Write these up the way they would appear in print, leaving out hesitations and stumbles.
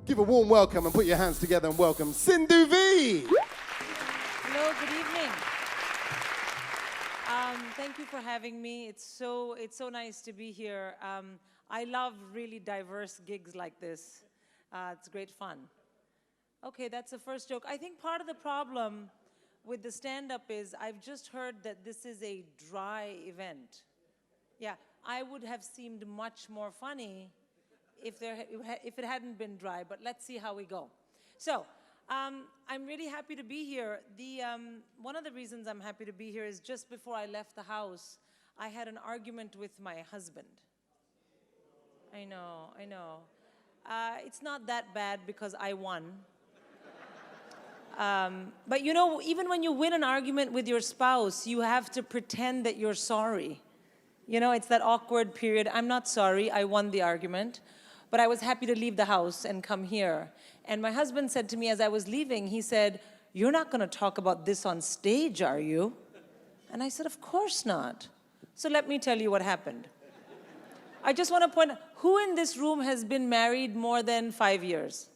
Give a warm welcome and put your hands together and welcome Sindhu Vee. Hello, good evening. Thank you for having me. It's so nice to be here. I love really diverse gigs like this. It's great fun. Okay, that's the first joke. I think part of the problem with the stand-up is I've just heard that this is a dry event. Yeah, I would have seemed much more funny if it hadn't been dry, but let's see how we go. So, I'm really happy to be here. One of the reasons I'm happy to be here is just before I left the house, I had an argument with my husband. I know. It's not that bad because I won. But you know, even when you win an argument with your spouse, you have to pretend that you're sorry. You know, it's that awkward period. I'm not sorry, I won the argument. But I was happy to leave the house and come here. And my husband said to me as I was leaving, he said, "You're not going to talk about this on stage, are you?" And I said, "Of course not." So let me tell you what happened. I just want to point out, who in this room has been married more than 5 years?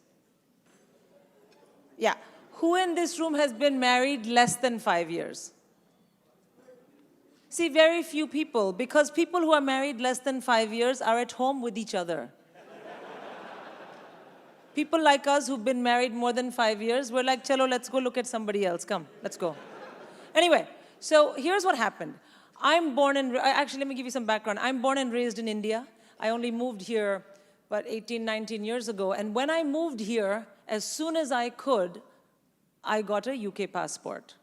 Yeah. Who in this room has been married less than 5 years? See, very few people, because people who are married less than 5 years are at home with each other. People like us who've been married more than 5 years, we're like, chalo, let's go look at somebody else. Come, let's go. Anyway, so here's what happened. Actually, let me give you some background. I'm born and raised in India. I only moved here about 18, 19 years ago. And when I moved here, as soon as I could, I got a UK passport.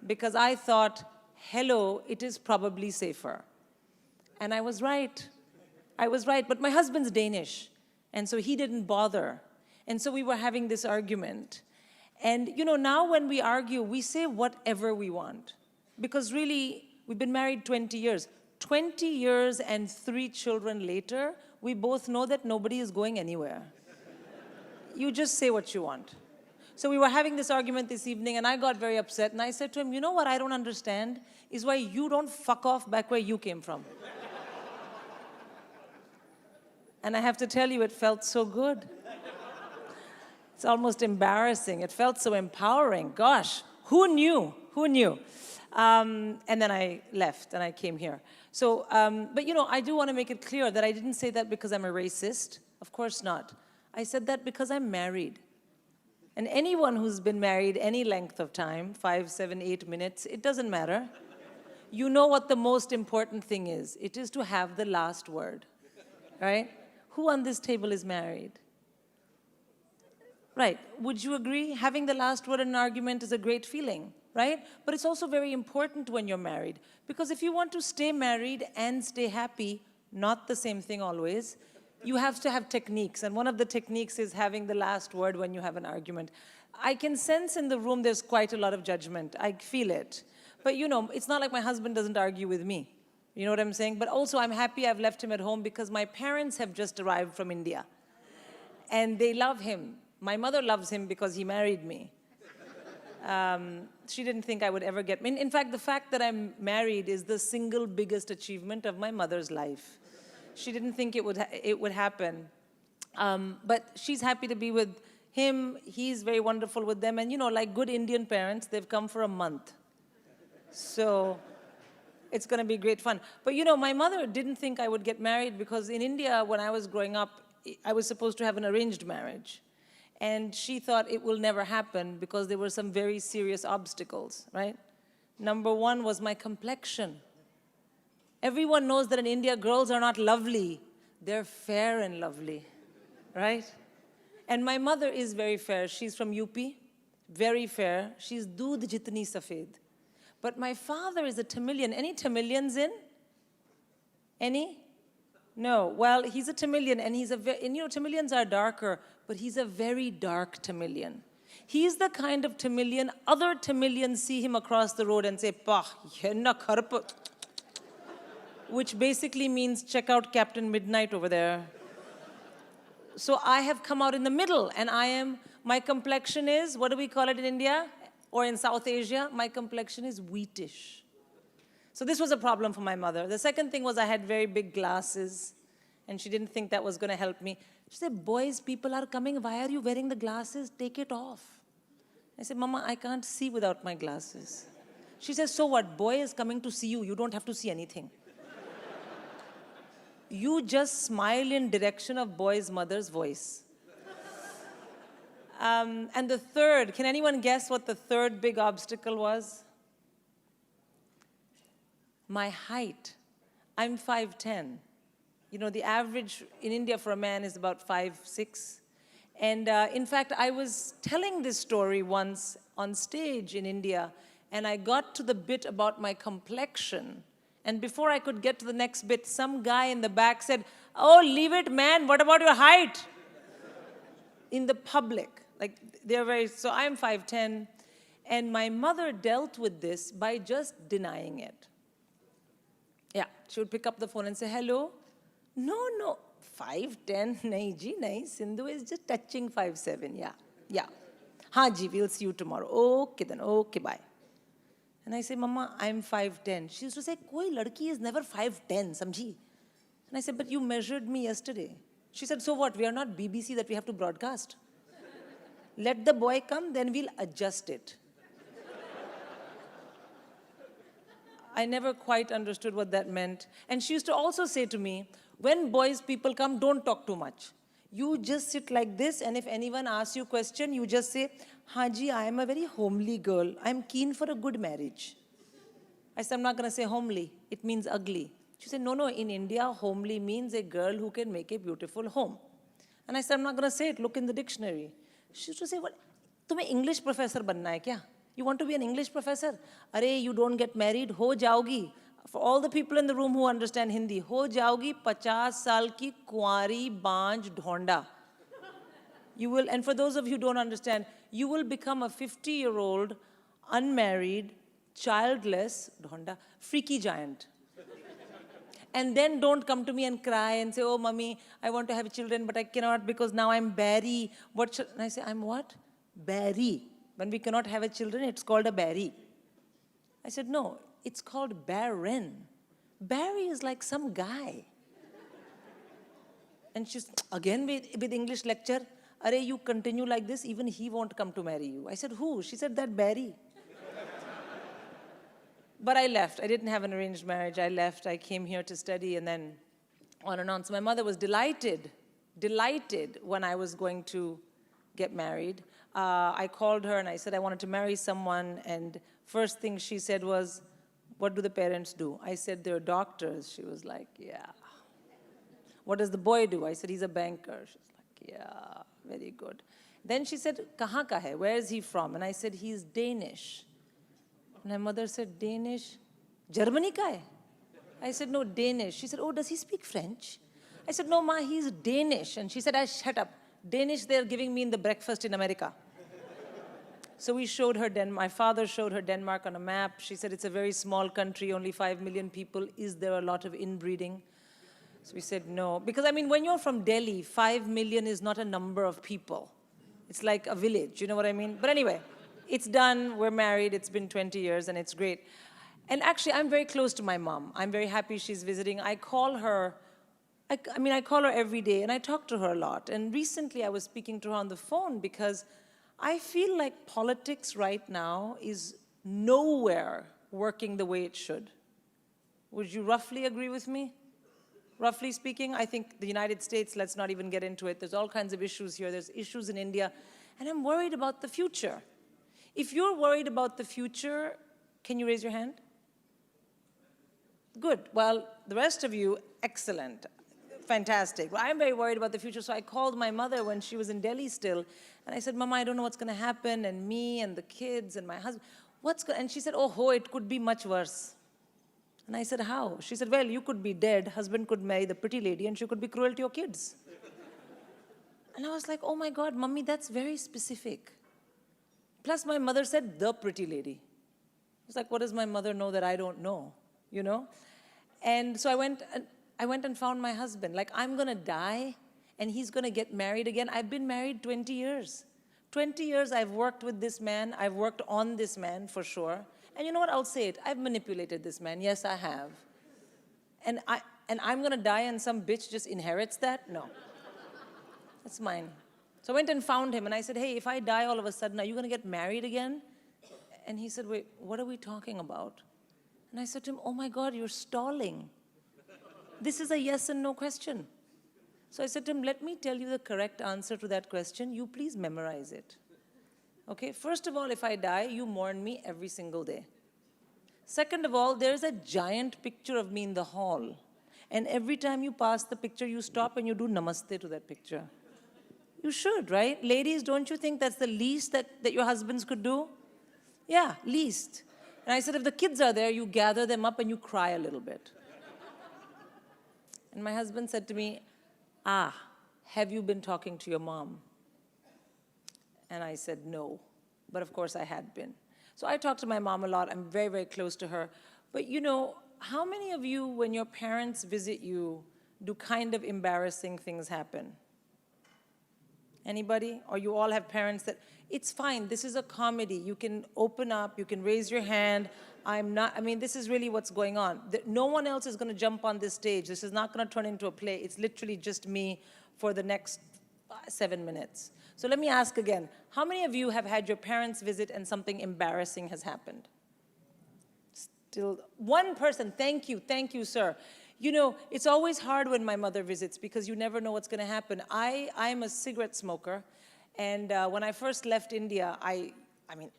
Because I thought, hello, it is probably safer. And I was right. But my husband's Danish. And so he didn't bother. And so we were having this argument. And you know, now when we argue, we say whatever we want. Because really, we've been married 20 years. 20 years and 3 children later, we both know that nobody is going anywhere. You just say what you want. So we were having this argument this evening, and I got very upset. And I said to him, you know what I don't understand is why you don't fuck off back where you came from. And I have to tell you, it felt so good. It's almost embarrassing. It felt so empowering. Gosh, who knew? Who knew? And then I left, and I came here. So, but you know, I do want to make it clear that I didn't say that because I'm a racist. Of course not. I said that because I'm married. And anyone who's been married any length of time, 5, 7, 8 minutes, it doesn't matter. You know what the most important thing is. It is to have the last word, right? Who on this table is married? Right, would you agree? Having the last word in an argument is a great feeling, right? But it's also very important when you're married. Because if you want to stay married and stay happy, not the same thing always, you have to have techniques. And one of the techniques is having the last word when you have an argument. I can sense in the room there's quite a lot of judgment. I feel it. But you know, it's not like my husband doesn't argue with me. You know what I'm saying? But also I'm happy I've left him at home because my parents have just arrived from India. And they love him. My mother loves him because he married me. She didn't think I would ever get... In fact, the fact that I'm married is the single biggest achievement of my mother's life. She didn't think it would happen. But she's happy to be with him. He's very wonderful with them. And you know, like good Indian parents, they've come for a month. So it's going to be great fun. But you know, my mother didn't think I would get married because in India, when I was growing up, I was supposed to have an arranged marriage. And she thought it will never happen because there were some very serious obstacles, right? Number one was my complexion. Everyone knows that in India, girls are not lovely. They're fair and lovely, right? And my mother is very fair. She's from UP, very fair. She's doodh jitni safed. But my father is a Tamilian. Any Tamilians in? Any? No. Well, he's a Tamilian, and and you know, Tamilians are darker, but he's a very dark Tamilian. He's the kind of Tamilian, other Tamilians see him across the road and say, "Pah, yenna kharpa," which basically means check out Captain Midnight over there. So I have come out in the middle, and my complexion is, what do we call it in India? Or in South Asia, my complexion is wheatish. So this was a problem for my mother. The second thing was I had very big glasses, and she didn't think that was going to help me. She said, boys, people are coming. Why are you wearing the glasses? Take it off. I said, Mama, I can't see without my glasses. She says, so what? Boy is coming to see you. You don't have to see anything. You just smile in direction of boy's mother's voice. And the third, can anyone guess what the third big obstacle was? My height. I'm 5'10". You know, the average in India for a man is about 5'6". And in fact, I was telling this story once on stage in India, and I got to the bit about my complexion. And before I could get to the next bit, some guy in the back said, oh, leave it, man, what about your height? In the public. Like, they're very, so I'm 5'10", and my mother dealt with this by just denying it. Yeah, she would pick up the phone and say, hello? No, 5'10", nahi ji, nahi, Sindhu is just touching 5'7", yeah. Haan ji, we'll see you tomorrow. Okay then, okay, bye. And I say, Mama, I'm 5'10". She used to say, koi ladki is never 5'10", samjhi? And I said, but you measured me yesterday. She said, so what, we are not BBC that we have to broadcast. Let the boy come, then we'll adjust it. I never quite understood what that meant. And she used to also say to me, when boys people come, don't talk too much. You just sit like this, and if anyone asks you a question, you just say, Haji, I am a very homely girl. I'm keen for a good marriage. I said, I'm not going to say homely. It means ugly. She said, no, in India, homely means a girl who can make a beautiful home. And I said, I'm not going to say it. Look in the dictionary. She used to say, what? Tumhe English professor banna hai kya? You want to be an English professor? Are, you don't get married, ho jaogi. For all the people in the room who understand Hindi, ho jaogi 50 saal ki kuari banj dhonda. You will, and for those of you who don't understand, you will become a 50-year-old, unmarried, childless, dhonda, freaky giant. And then don't come to me and cry and say, oh, mommy, I want to have children, but I cannot because now I'm barry. What should, and I say, I'm what? Barry. When we cannot have a children, it's called a barry. I said, no, it's called barren. Barry is like some guy. And she's, again with English lecture, Are, you continue like this, even he won't come to marry you. I said, who? She said, that Barry. But I left. I didn't have an arranged marriage. I left. I came here to study, and then on and on. So my mother was delighted when I was going to get married. I called her and I said I wanted to marry someone, and first thing she said was, what do the parents do? I said, they're doctors. She was like, yeah. What does the boy do? I said, he's a banker. She's like, yeah, very good. Then she said, kahan ka hai? Where is he from? And I said, he's Danish. And my mother said, Danish? Germany ka hai? I said, no, Danish. She said, oh, does he speak French? I said, no, ma, he's Danish. And she said, shut up. Danish, they're giving me in the breakfast in America. So we showed her my father showed her Denmark on a map. She said, it's a very small country, only 5 million people. Is there a lot of inbreeding? So we said, no. Because, I mean, when you're from Delhi, 5 million is not a number of people. It's like a village, you know what I mean? But anyway, it's done. We're married. It's been 20 years, and it's great. And actually, I'm very close to my mom. I'm very happy she's visiting. I call her, I call her every day, and I talk to her a lot. And recently, I was speaking to her on the phone because I feel like politics right now is nowhere working the way it should. Would you roughly agree with me? Roughly speaking, I think the United States, let's not even get into it. There's all kinds of issues here. There's issues in India. And I'm worried about the future. If you're worried about the future, can you raise your hand? Good. Well, the rest of you, excellent. Fantastic. Well, I'm very worried about the future, so I called my mother when she was in Delhi still, and I said, Mama, I don't know what's going to happen, and me and the kids and my husband. And she said, oh, it could be much worse. And I said, how? She said, well, you could be dead, husband could marry the pretty lady, and she could be cruel to your kids. And I was like, oh my God, Mummy, that's very specific. Plus, my mother said, the pretty lady. I was like, what does my mother know that I don't know, you know? And so I went and found my husband. Like, I'm going to die, and he's going to get married again. I've been married 20 years. 20 years I've worked with this man. I've worked on this man, for sure. And you know what? I'll say it. I've manipulated this man. Yes, I have. And I'm going to die, and some bitch just inherits that? No. That's mine. So I went and found him, and I said, hey, if I die all of a sudden, are you going to get married again? And he said, wait, what are we talking about? And I said to him, oh my God, you're stalling. This is a yes and no question. So I said to him, let me tell you the correct answer to that question. You please memorize it. Okay, first of all, if I die, you mourn me every single day. Second of all, there's a giant picture of me in the hall. And every time you pass the picture, you stop and you do namaste to that picture. You should, right? Ladies, don't you think that's the least that your husbands could do? Yeah, least. And I said, if the kids are there, you gather them up and you cry a little bit. And my husband said to me, have you been talking to your mom? And I said, no. But of course I had been. So I talk to my mom a lot. I'm very, very close to her. But you know, how many of you, when your parents visit you, do kind of embarrassing things happen? Anybody? Or you all have parents that, it's fine, this is a comedy. You can open up, you can raise your hand. This is really what's going on. No one else is going to jump on this stage. This is not going to turn into a play. It's literally just me for the next 7 minutes. So let me ask again, how many of you have had your parents visit and something embarrassing has happened? Still, one person, thank you, sir. You know, it's always hard when my mother visits because you never know what's going to happen. I'm a cigarette smoker, and when I first left India,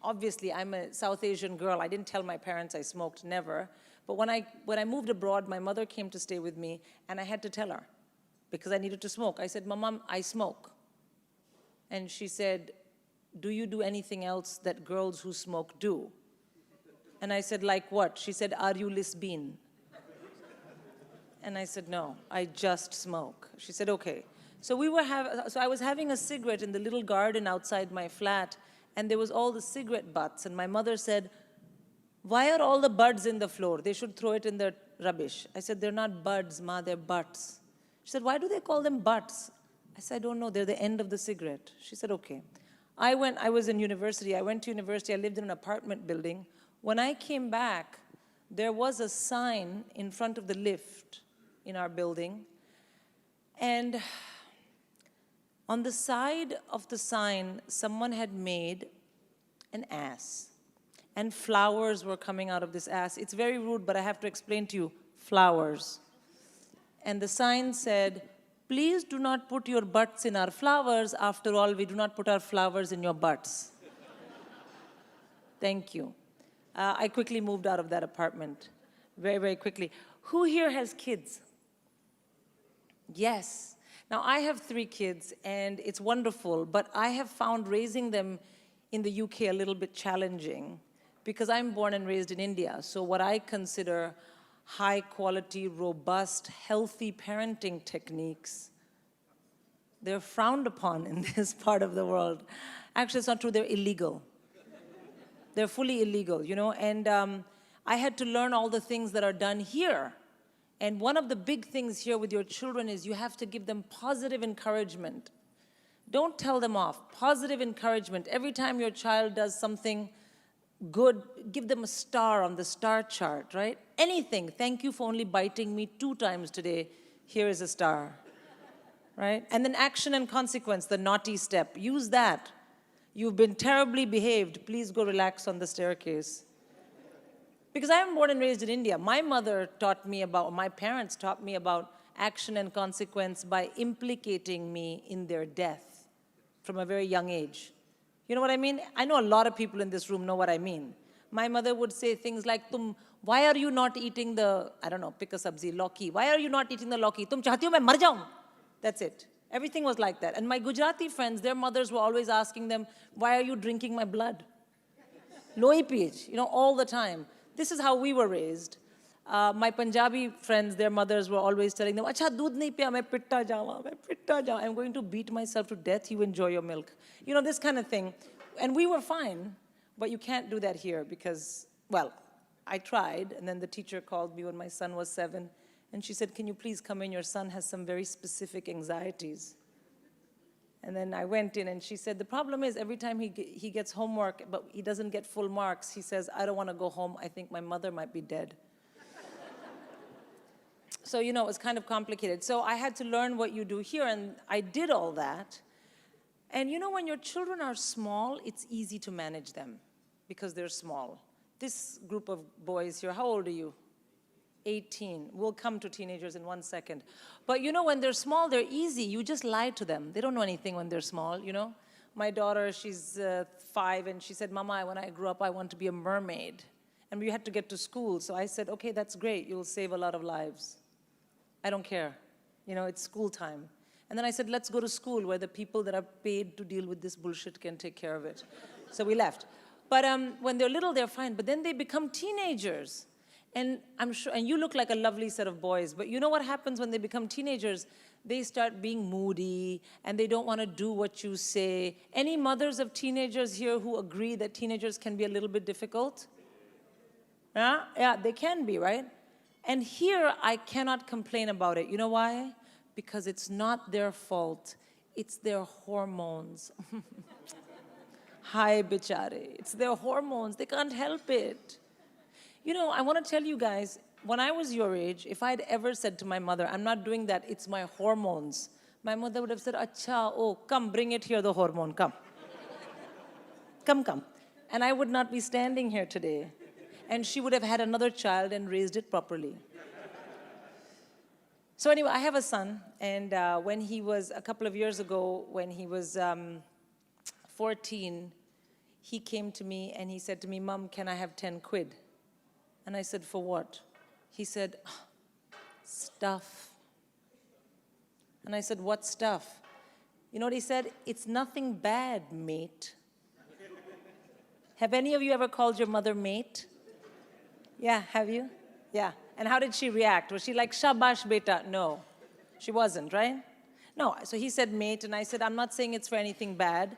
obviously I'm a South Asian girl. I didn't tell my parents I smoked, never. But when I moved abroad, my mother came to stay with me, and I had to tell her because I needed to smoke. I said, Mom, I smoke. And she said, do you do anything else that girls who smoke do? And I said, like what? She said, are you lesbian? And I said, no, I just smoke. She said, okay. So I was having a cigarette in the little garden outside my flat, and there was all the cigarette butts. And my mother said, why are all the buds in the floor? They should throw it in the rubbish. I said, they're not buds, Ma, they're butts. She said, why do they call them butts? I said, I don't know, they're the end of the cigarette. She said, okay. I was in university. I went to university. I lived in an apartment building. When I came back, there was a sign in front of the lift in our building. And on the side of the sign, someone had made an ass. And flowers were coming out of this ass. It's very rude, but I have to explain to you, flowers. And the sign said, please do not put your butts in our flowers. After all, we do not put our flowers in your butts. Thank you. I quickly moved out of that apartment, very, very quickly. Who here has kids? Yes. Now, I have 3 kids, and it's wonderful, but I have found raising them in the UK a little bit challenging because I'm born and raised in India. So what I consider high-quality, robust, healthy parenting techniques, they're frowned upon in this part of the world. Actually, it's not true. They're illegal. They're fully illegal, you know, and I had to learn all the things that are done here. And one of the big things here with your children is you have to give them positive encouragement. Don't tell them off. Positive encouragement. Every time your child does something good, give them a star on the star chart, right? Anything. Thank you for only biting me 2 times today. Here is a star, right? And then action and consequence, the naughty step. Use that. You've been terribly behaved. Please go relax on the staircase. Because I am born and raised in India. My parents taught me about action and consequence by implicating me in their death from a very young age. You know what I mean? I know a lot of people in this room know what I mean. My mother would say things like, why are you not eating the, I don't know, pick a sabzi, lauki. Why are you not eating the lauki? Tum chahti ho main mar jaun. That's it. Everything was like that. And my Gujarati friends, their mothers were always asking them, why are you drinking my blood? Lohi pH, you know, all the time. This is how we were raised. My Punjabi friends, their mothers were always telling them, acha doodh nahi piya, main pitta jawa. I'm going to beat myself to death, you enjoy your milk. You know, this kind of thing. And we were fine, but you can't do that here because, well, I tried, and then the teacher called me when my son was 7, and she said, can you please come in? Your son has some very specific anxieties. And then I went in, and she said, the problem is every time he gets homework, but he doesn't get full marks, he says, I don't want to go home. I think my mother might be dead. So, it was kind of complicated. So I had to learn what you do here, and I did all that. And when your children are small, it's easy to manage them because they're small. This group of boys here, how old are you? 18. We'll come to teenagers in 1 second. But when they're small, they're easy. You just lie to them. They don't know anything when they're small, My daughter, she's 5, and she said, Mama, when I grow up, I want to be a mermaid. And we had to get to school. So I said, okay, that's great. You'll save a lot of lives. I don't care. It's school time. And then I said, let's go to school where the people that are paid to deal with this bullshit can take care of it. So we left. But when they're little, they're fine. But then they become teenagers. And I'm sure, and you look like a lovely set of boys, but you know what happens when they become teenagers? They start being moody, and they don't want to do what you say. Any mothers of teenagers here who agree that teenagers can be a little bit difficult? Yeah, they can be, right? And here, I cannot complain about it. You know why? Because it's not their fault. It's their hormones. Hi, bichare. It's their hormones. They can't help it. I want to tell you guys, when I was your age, if I'd ever said to my mother, I'm not doing that, it's my hormones, my mother would have said, Acha, oh, come, bring it here, the hormone, come. Come. And I would not be standing here today. And she would have had another child and raised it properly. So anyway, I have a son, and when he was, a couple of years ago, when he was 14, he came to me and he said to me, Mom, can I have 10 quid? And I said, for what? He said, stuff. And I said, what stuff? You know what he said? It's nothing bad, mate. Have any of you ever called your mother mate? Yeah, have you? Yeah. And how did she react? Was she like, shabash beta? No, she wasn't, right? No, so he said mate, and I said, I'm not saying it's for anything bad.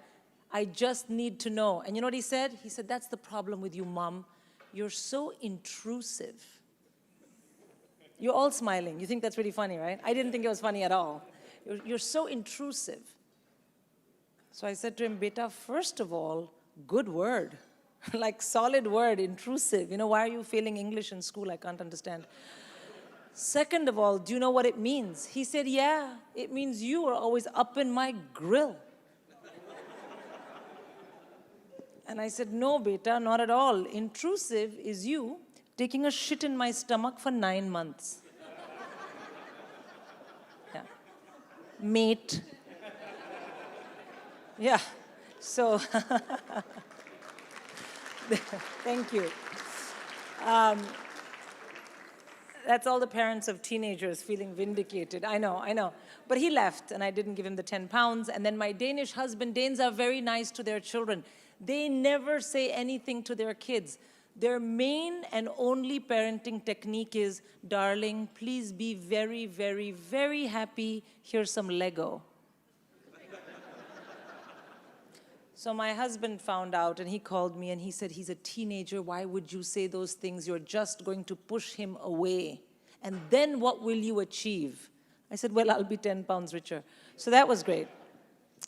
I just need to know. And you know what he said? He said, that's the problem with you, Mom. You're so intrusive. You're all smiling. You think that's really funny, right? I didn't think it was funny at all. You're so intrusive. So I said to him, Beta, first of all, good word. Like solid word, intrusive. Why are you failing English in school? I can't understand. Second of all, do you know what it means? He said, yeah, it means you are always up in my grill. And I said, no, beta, not at all. Intrusive is you taking a shit in my stomach for 9 months. Yeah. Mate. Yeah. So, thank you. That's all the parents of teenagers feeling vindicated. I know. But he left, and I didn't give him the 10 pounds. And then my Danish husband, Danes are very nice to their children. They never say anything to their kids. Their main and only parenting technique is, darling, please be very, very, very happy. Here's some Lego. So my husband found out, and he called me, and he said, he's a teenager. Why would you say those things? You're just going to push him away. And then what will you achieve? I said, well, I'll be 10 pounds richer. So that was great.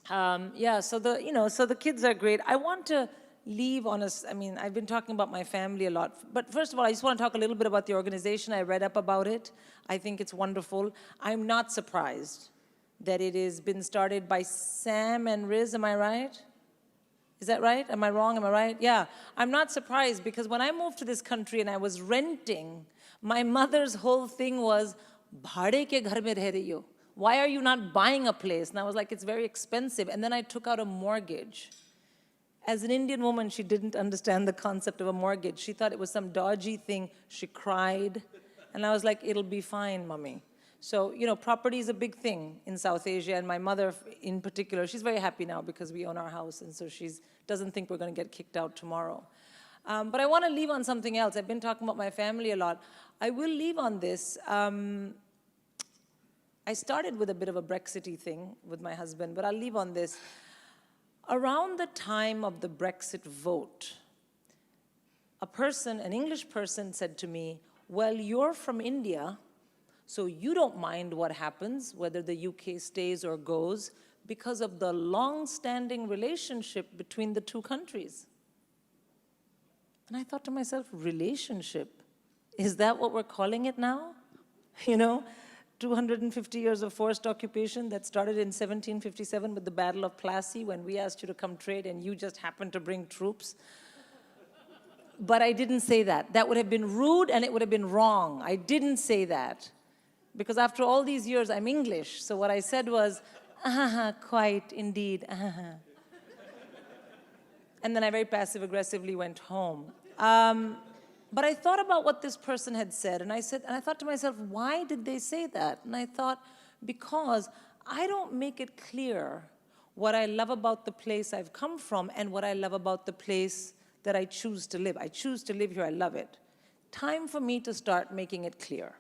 So the kids are great. I want to leave on I've been talking about my family a lot. But first of all, I just want to talk a little bit about the organization. I read up about it. I think it's wonderful. I'm not surprised that it has been started by Sam and Riz, am I right? Is that right? Am I wrong? Am I right? Yeah. I'm not surprised because when I moved to this country and I was renting, my mother's whole thing was, bhade ke ghar mein reh rahi ho. Why are you not buying a place? And I was like, it's very expensive. And then I took out a mortgage. As an Indian woman, she didn't understand the concept of a mortgage. She thought it was some dodgy thing. She cried. And I was like, it'll be fine, mommy. So, property is a big thing in South Asia. And my mother in particular, she's very happy now because we own our house. And so she doesn't think we're going to get kicked out tomorrow. But I want to leave on something else. I've been talking about my family a lot. I will leave on this. I started with a bit of a Brexity thing with my husband, but I'll leave on this. Around the time of the Brexit vote, an English person said to me, well, you're from India, so you don't mind what happens, whether the UK stays or goes, because of the long-standing relationship between the two countries. And I thought to myself, relationship? Is that what we're calling it now? You know, 250 years of forced occupation that started in 1757 with the Battle of Plassey when we asked you to come trade and you just happened to bring troops. But I didn't say that. That would have been rude and it would have been wrong. I didn't say that. Because after all these years, I'm English. So what I said was, quite, indeed, And then I very passive-aggressively went home. But I thought about what this person had said, and I thought to myself, why did they say that? And I thought, because I don't make it clear what I love about the place I've come from and what I love about the place that I choose to live. I choose to live here, I love it. Time for me to start making it clear.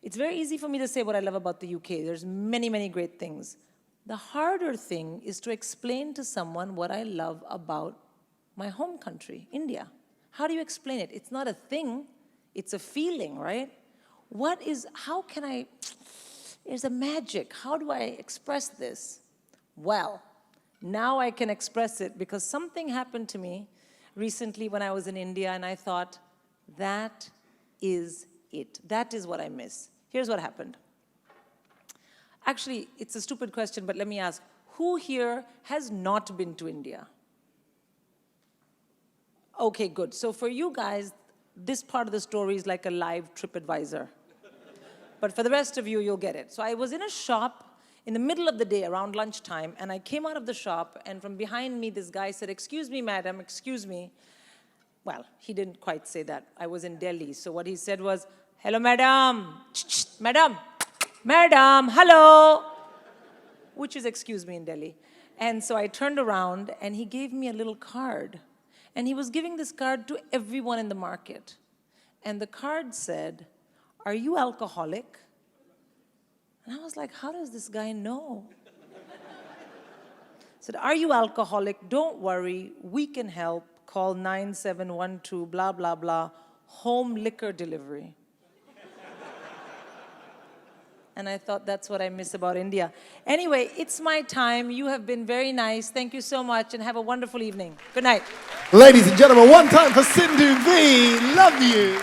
It's very easy for me to say what I love about the UK. There's many, many great things. The harder thing is to explain to someone what I love about my home country, India. How do you explain it? It's not a thing, it's a feeling, right? There's a magic. How do I express this? Well, now I can express it because something happened to me recently when I was in India and I thought, that is it. That is what I miss. Here's what happened. Actually, it's a stupid question, but let me ask, who here has not been to India? Okay, good. So for you guys, this part of the story is like a live TripAdvisor. But for the rest of you, you'll get it. So I was in a shop in the middle of the day, around lunchtime, and I came out of the shop, and from behind me, this guy said, "Excuse me, madam, excuse me." Well, he didn't quite say that. I was in Delhi, so what he said was, "Hello, madam, madam, madam, hello," which is excuse me in Delhi. And so I turned around, and he gave me a little card. And he was giving this card to everyone in the market. And the card said, "Are you alcoholic?" And I was like, how does this guy know? He said, "Are you alcoholic? Don't worry, we can help. Call 9712, blah, blah, blah, home liquor delivery." And I thought, that's what I miss about India. Anyway, it's my time. You have been very nice. Thank you so much, and have a wonderful evening. Good night. Ladies and gentlemen, one time for Sindhu Vee. Love you.